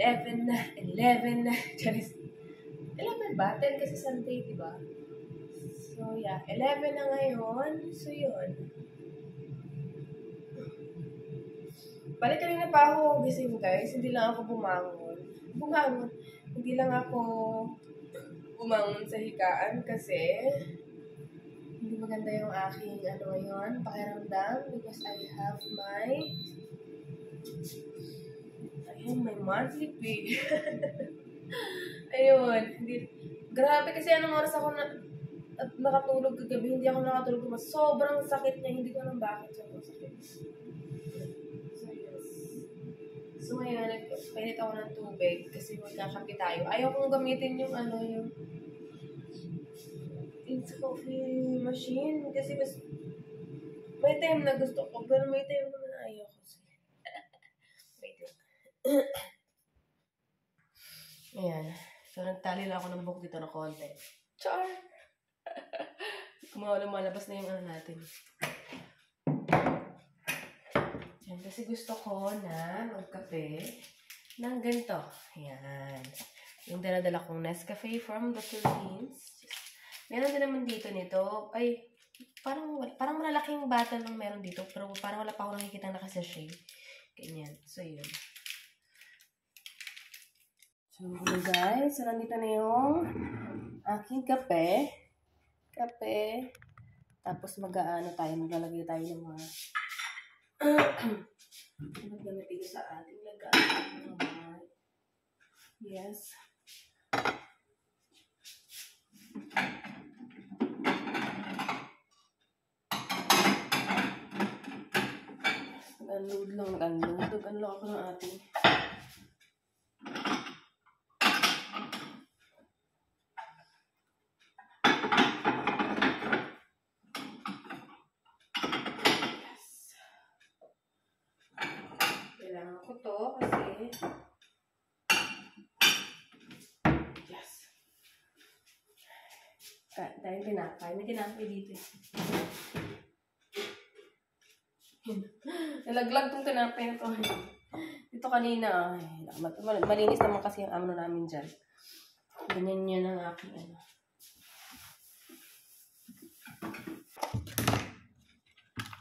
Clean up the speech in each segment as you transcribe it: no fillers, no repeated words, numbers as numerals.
11 na. 11 na. 11 ba? 10 kasi Sunday, diba? So, yeah. 11 na ngayon. So, yun. Balik kanina pa ako gising, guys. Hindi lang ako bumangon. Hindi lang ako bumangon sa higaan kasi hindi maganda yung aking pakiramdam because I have my monthly pay. Ayun. Grabe kasi anong oras ako at nakatulog kagabi. Hindi ako nakatulog. Sobrang sakit niya. Hindi ko alam bakit sobrang sakit. So, ngayon, nagpainit ako ng tubig kasi magkakape tayo. Ayaw kong gamitin yung instant coffee machine kasi may time na gusto ko, pero may time naman na ayaw ko. Wait lang. Ayan. So, nagtali lang ako ng buhok dito na konti. Char! Lumalabas na yung natin. Yan, kasi gusto ko na magkape ng ganito. Ayan. Yung dala-dala kong Nescafe from the Philippines. Meron din naman dito nito. Ay, parang malalaking bottle lang meron dito. Pero parang wala pa ako nakikita nakasashay. Ganyan. So, yun. So, guys. So, nandito na yung aking kape. Tapos maglalagay tayo ng mga gamit dito sa ating lagayan. Yes. Nag-unload ako ng ating kailangan ko to kasi dahil may tinapay dito. Nalaglag tong tinapay na to. Dito kanina, malinis naman kasi yung amno namin dyan. Ganyan yun ang aking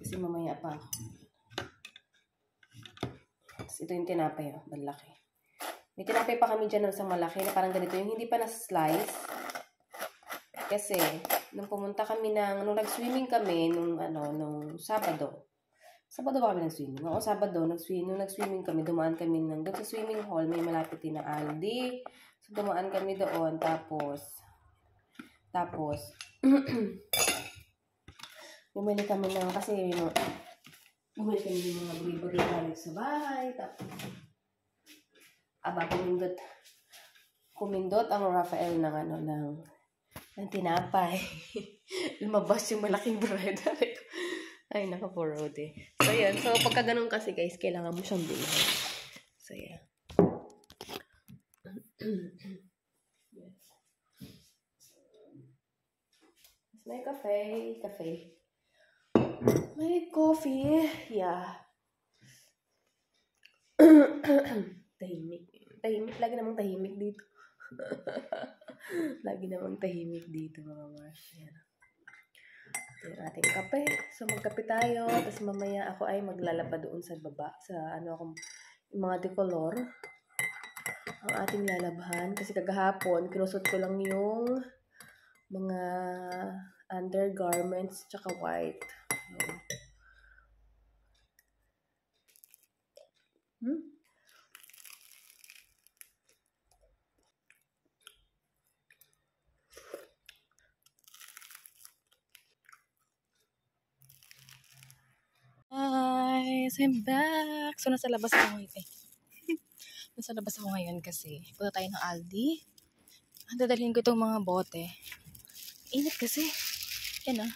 kasi mamaya pa ako. Ito yung tinapay, malaki. May tinapay pa kami dyan ng isang malaki na parang ganito. Yung hindi pa na-slice. Kasi, nung pumunta kami nung nag-swimming kami, nung Sabado. Sabado ba kami nag-swimming? Oo, Sabado. Nung nag-swimming kami, dumaan kami doon sa swimming hall, may malapit din na Aldi. So, dumaan kami doon. Tapos, bumili kami ng, kasi, bumili kami ng mga bagay-bagay galing sa bahay. Tapos, kumindot ang Rafael ng tinapay. Lumabas yung malaking bread. Ay, nakapurode. So, yan. So, pagka ganun kasi, guys, kailangan mo siyang bilhin. So, yan. Yes. May cafe. May coffee. Yeah. Tahimik. Lagi namang tahimik dito. Mga Mars. Yan. Ito yung ating kape. So, magkape tayo. Tapos mamaya ako ay maglalaba doon sa baba. Yung mga decolor. Ang ating lalabhan. Kasi kagahapon, kinusot ko lang yung mga undergarments tsaka white. Guys, I'm back. So, nasa labas ako ngayon. Kasi punta tayo ng Aldi. Dadalhin ko itong mga bote. Init kasi. Yan ah.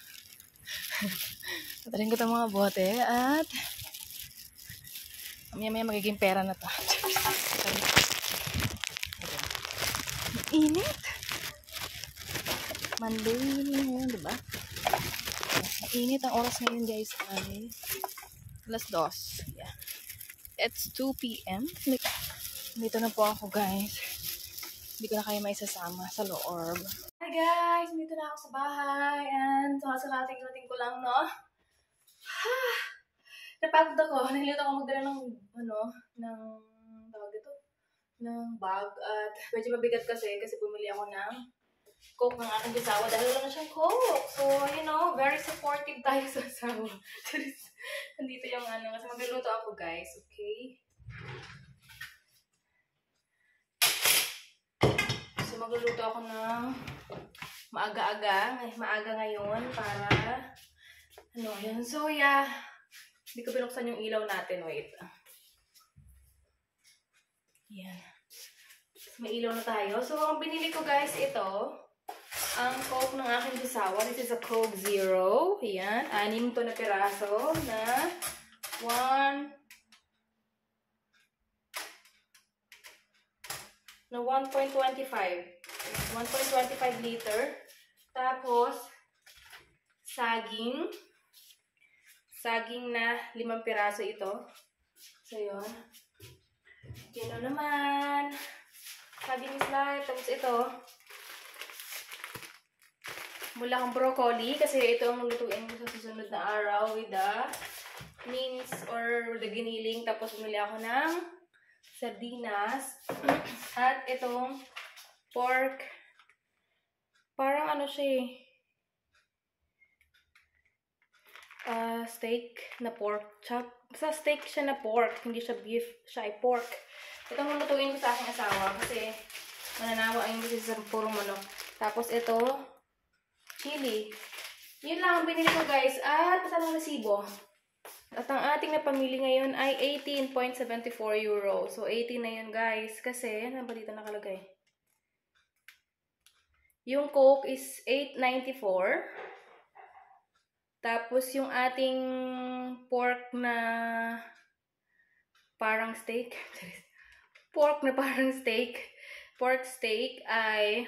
Dadalhin ko itong mga bote at maya magiging pera na to. Init. Monday ngayon, diba? Init ang oras ngayon, guys. Ay alas 2. Yeah. It's 2 p.m. Dito na po ako, guys. Hindi ko na kayo maisasama sa loob. Hi, guys! Dito na ako sa bahay. And kakasalating-lating ko lang, no? Napagod ako. Nahilito ako magdala ng, tawag ito? Ng bag. At medyo mabigat kasi bumili ako ng Coke ng aking asawa dahil wala na siyang Coke. So, very supportive tayo sa asawa. Nandito yung kasi magluluto ako, guys. Okay? So, magluluto ako ng maaga-aga. Maaga ngayon para, yun. So, yeah. Hindi ko binuksan yung ilaw natin. Wait. Yan. May ilaw na tayo. So, ang binili ko, guys, ito. Ang Coke ng aking asawa. This is a Coke Zero. Yan. 6 to na piraso na 1.25. 1.25 liter. Tapos, saging. Saging na 5 piraso ito. So, yun. Yun na naman. Saging is light. Tapos ito. Mula akong broccoli. Kasi ito ang lutuin ko sa susunod na araw with the mince or the giniling. Tapos bumili ako ng sardinas. At itong pork. Parang siya steak na pork chop. Sa steak siya na pork. Hindi siya beef. Siya ay pork. Ito ang lutuin ko sa aking asawa. Kasi mananawa ayun kasi sa puro manok. Tapos ito, chili. Yun lang ang binili ko, guys. At masalang resibo. At ang ating napamili ngayon ay 18.74 euro. So, 18 na yun, guys. Kasi, ano ba dito nakalagay? Yung Coke is 8.94. Tapos, yung ating pork na parang steak. Pork steak ay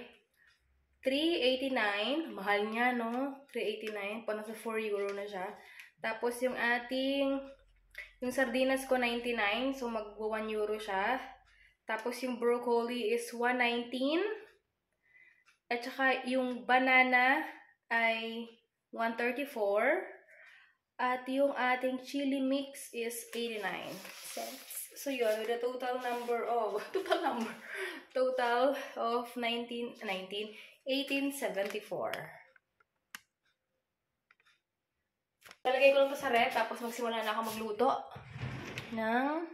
3.89. Mahal niya, no? 3.89. Pa nasa 4 euro na siya. Tapos, yung sardinas ko, 99. So, mag-1 euro siya. Tapos, yung broccoli is 1.19. At saka, yung banana ay 1.34. At yung ating chili mix is 89 cents. So, yun. With a total of 18.74. Lalagay ko lang ito sa ref, tapos magsimula na ako magluto ng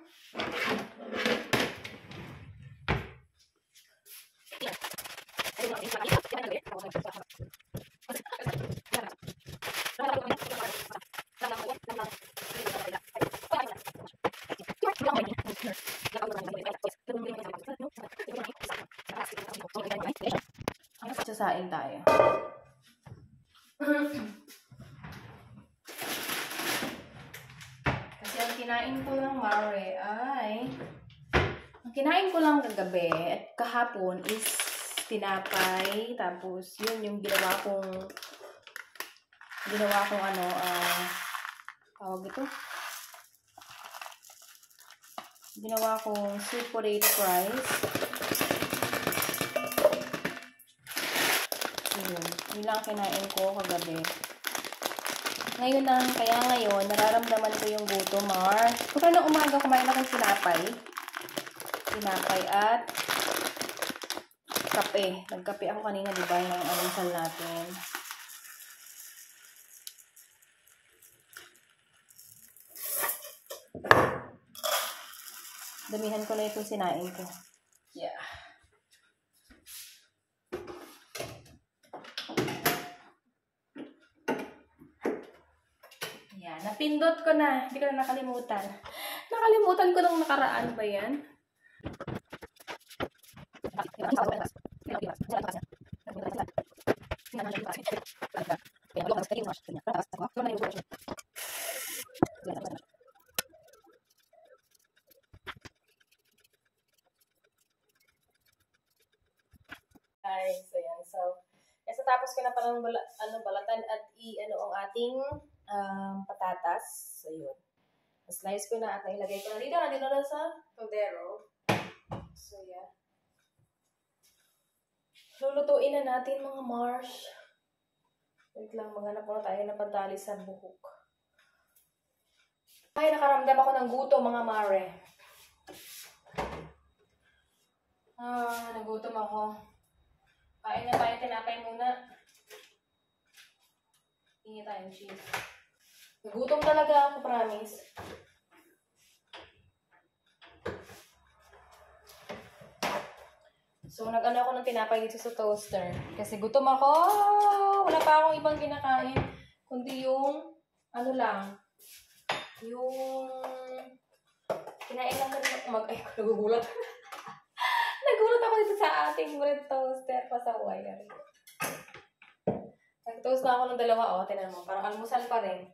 sasain tayo. Kasi ang kinain ko lang, Mare, ang kinain ko lang kagabi at kahapon is tinapay. Tapos, yun yung ginawa kong tawag ito? Ginawa kong sweet potato fries. Yun lang kinain ko kagabi. Ngayon nararamdaman ko yung gutom, Mar. Kung ng umaga, kumain akong sinapay. Sinapay at kape. Nagkape ako kanina, di ba? Yung almusal natin. Damihan ko na itong sinain ko. Yeah. Yan. Napindot ko na. Hindi ko na nakalimutan. Nakalimutan ko nung nakaraan ba yan? Guys, ayan. So, tapos ko na palang balatan at ang ating patatas. So, yun. Slice ko na at nailagay ko na dito na sa kaldero. So, yeah. Lulutuin na natin mga Mars. Wait lang, maghanap muna tayo na pantali sa buhok. Ay, nakaramdam ako ng gutom mga Mare. Nagutom ako. Kain na tayo, tinapay muna. Hingi tayong cheese. Nagutom talaga ako, promise. So, nag-ano ako ng tinapay dito sa toaster. Kasi gutom ako. Wala pa akong ibang kinakain. Kundi yung, ano lang, yung, kinain lang na rin ako ay, nagugulat. Nagulat ako dito sa ating bread toaster pa sa wire. Nag-toast na ako ng dalawa, oh. Tinan mo, parang almusal pa rin.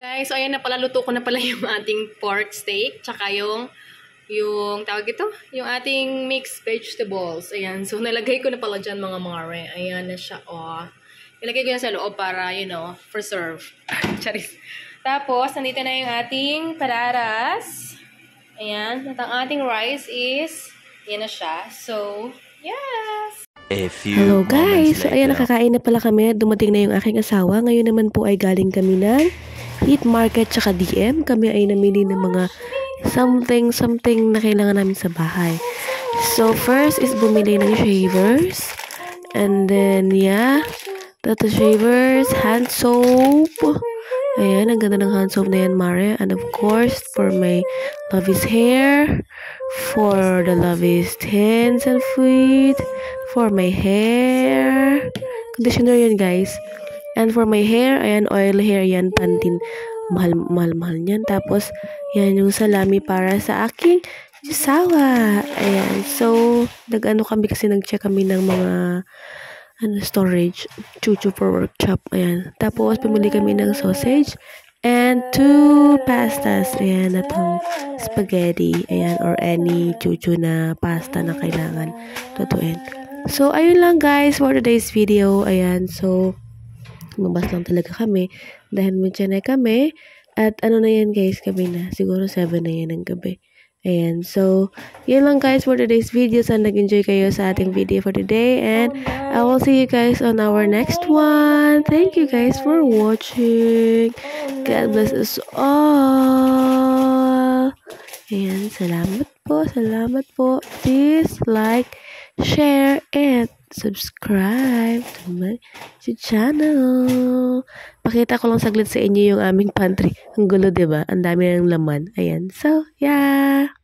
Guys, so ayan na pala, luto ko na pala yung ating pork steak, tsaka yung tawag ito, yung ating mixed vegetables. Ayan, so nalagay ko na pala dyan mga Mare. Ayan na siya, oh. Nilagay ko yan sa loob para, you know, preserve. Charis. Tapos, nandito na yung ating patatas. Ayan, at ang ating rice is, ayan na siya. So, yes! Hello guys! So ayan, nakakain na pala kami. Dumating na yung aking asawa. Ngayon naman po ay galing kami ng Heat Market tsaka DM. Kami ay namili ng mga something na kailangan namin sa bahay. So first is bumili ng shavers. And then yeah, tattoo shavers, hand soap. Ayan, ang ganda ng hand soap na yan, Mare. And of course, for my Lovey's hair, for the Lovey's hands and feet, for my hair, conditioner yun guys. And for my hair, ayan, oil hair yan, Pantene. Mahal yan. Tapos, yan yung salami para sa aking asawa. Ayan, so, kami kasi nag-check kami ng mga storage, chuchu for workshop. Ayan. Tapos, pumili kami ng sausage and 2 pastas. Ayan, natong spaghetti. Ayan, or any chuchu na pasta na kailangan tutuin. So, ayun lang guys for today's video. Ayan, so, mabas lang talaga kami dahil medyo na kami. At ano na yan guys, gabi na. Siguro 7 na yan ng gabi. Ayan, so, yun lang guys for today's video. Sana nag-enjoy kayo sa ating video for today. And I will see you guys on our next one. Thank you guys for watching. God bless us all. Ayan, salamat po. Please like, share, and subscribe to my channel. Pakita ko lang saglit sa inyo yung aming pantry. Ang gulo, diba? Ang dami ng laman. Ayan. So, yeah.